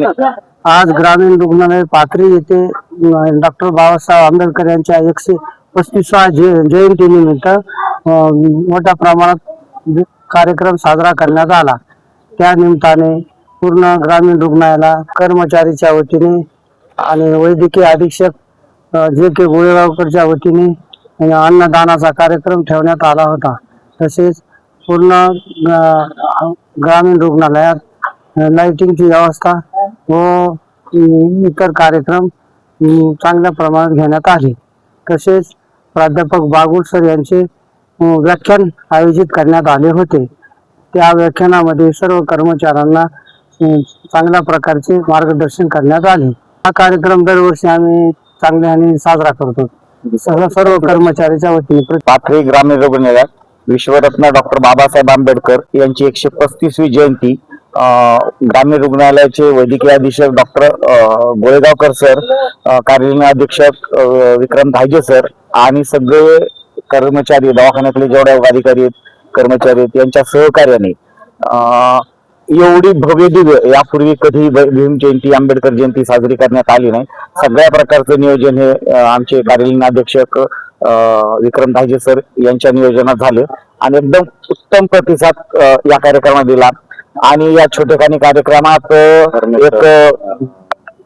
आज ग्रामीण रुग्णालय पाथरी येथे डॉक्टर बाबासाहेब आंबेडकर यांच्या 135व्या जयंतीनिमित्त मोठ्या प्रमाणात कार्यक्रम साजरा करण्यात आला। त्या निमित्ताने पूर्ण ग्रामीण रुग्णालयाला कर्मचारीच्या वतीने आणि वैद्यकीय अधीक्षक जे.के. गोळेगावकरच्या वतीने अन्नदानाचा कार्यक्रम ठेवण्यात आला होता। तसेच पूर्ण ग्रामीण रुग्णालयात लाइटिंगची व्यवस्था व इतर कार्यक्रम चांगल्या प्रमाणात घेण्यात आले। तसेच प्राध्यापक बागुल सर यांचे व्याख्यान आयोजित करण्यात आले होते। त्या व्याख्यानामध्ये सर्व कर्मचाऱ्यांना चांगल्या प्रकारचे मार्गदर्शन करण्यात आले। हा कार्यक्रम दरवर्षी आम्ही चांगल्याने साजरा करतो। सर्व कर्मचाऱ्यांच्या वतीने पाथरी ग्रामीण रुग्णालयात विश्वरत्न डॉक्टर बाबासाहेब आंबेडकर यांची 135वी जयंती ग्रामीण रुग्णालयाचे वैद्यकीय अधीक्षक डॉक्टर गोळेगावकर सर, कार्यालय अधीक्षक विक्रम धायजे सर आणि सगळे कर्मचारी, दवाखान्यातले जेवढे अधिकारी कर्मचारी यांच्या सहकार्याने एवढी भव्य दिव्य यापूर्वी कधी भीम जयंती, आंबेडकर जयंती साजरी करण्यात आली नाही। सगळ्या प्रकारचं नियोजन हे आमचे कार्यालय अधीक्षक विक्रम धायजे सर यांच्या नियोजनात झालं आणि एकदम उत्तम प्रतिसाद या कार्यक्रमात दिला। आणि या छोटेखानी कार्यक्रमात एक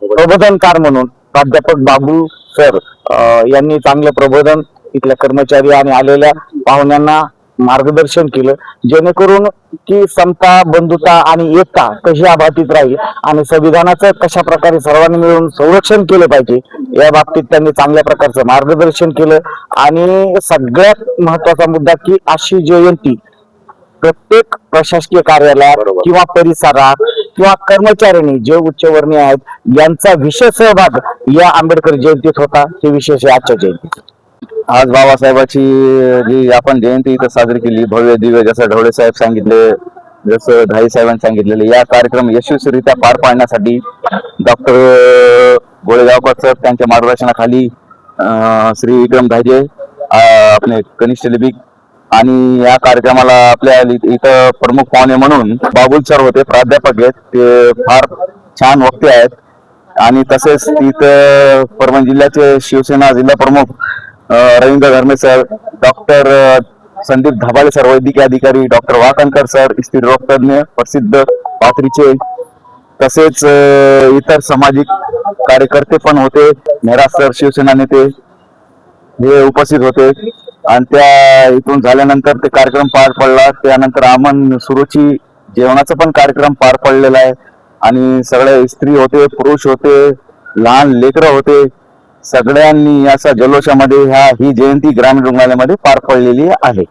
प्रबोधनकार म्हणून प्राध्यापक बागुल सर यांनी चांगलं प्रबोधन इथल्या कर्मचारी आणि आलेल्या पाहुण्यांना मार्गदर्शन केलं, जेणेकरून की समता, बंधुता आणि एकता कशी अबाधित राहील आणि संविधानाचं कशा प्रकारे सर्वांनी मिळून संरक्षण केलं पाहिजे या बाबतीत त्यांनी चांगल्या प्रकारचं मार्गदर्शन केलं। आणि सगळ्यात महत्वाचा मुद्दा की अशी जयंती प्रत्येक प्रशासकीय कार्यालयात किंवा परिसरात किंवा कर्मचाऱ्यांनी जे उच्चवर्णीय आहेत यांचा विशेष सहभाग या आंबेडकर जयंतीत होता। हे विशेष आहे आजच्या जयंतीत। आज बाबासाहेबाची जी आपण जयंती इथं साजरी केली भव्य दिव्य, जसं ढवळे साहेब सांगितले, जसं धाई साहेबांनी सांगितलेले, या कार्यक्रम यशस्वीरित्या पार पाडण्यासाठी डॉक्टर गोळेगावकर सर त्यांच्या मार्गदर्शनाखाली श्री विक्रम धायजे आपले कनिष्ठ लिपिक आणि या कार्यक्रमाला आपल्या इथं प्रमुख पाहुणे म्हणून बाबुल सर होते, प्राध्यापक आहेत, ते फार छान वक्ते आहेत। आणि तसेच इथं परभणी जिल्ह्याचे शिवसेना जिल्हा प्रमुख रवींद्र धर्मे सर, डॉक्टर संदीप धाबाळे सर वैद्यकीय अधिकारी, डॉक्टर वाकणकर सर स्त्री रोग तज्ञ प्रसिद्ध पाथरीचे, तसेच इतर सामाजिक कार्यकर्ते पण होते, मेहरा सर शिवसेना नेते हे उपस्थित होते। आणि त्या इथून झाल्यानंतर ते कार्यक्रम पार पडला। त्यानंतर आमन सुरुची जेवणाचा पण कार्यक्रम पार पडलेला आहे आणि सगळे स्त्री होते, पुरुष होते, लहान लेकरं होते, सगळ्यांनी अशा जल्लोषामध्ये ही जयंती ग्रामीण रुग्णालयामध्ये पार पडलेली आहे।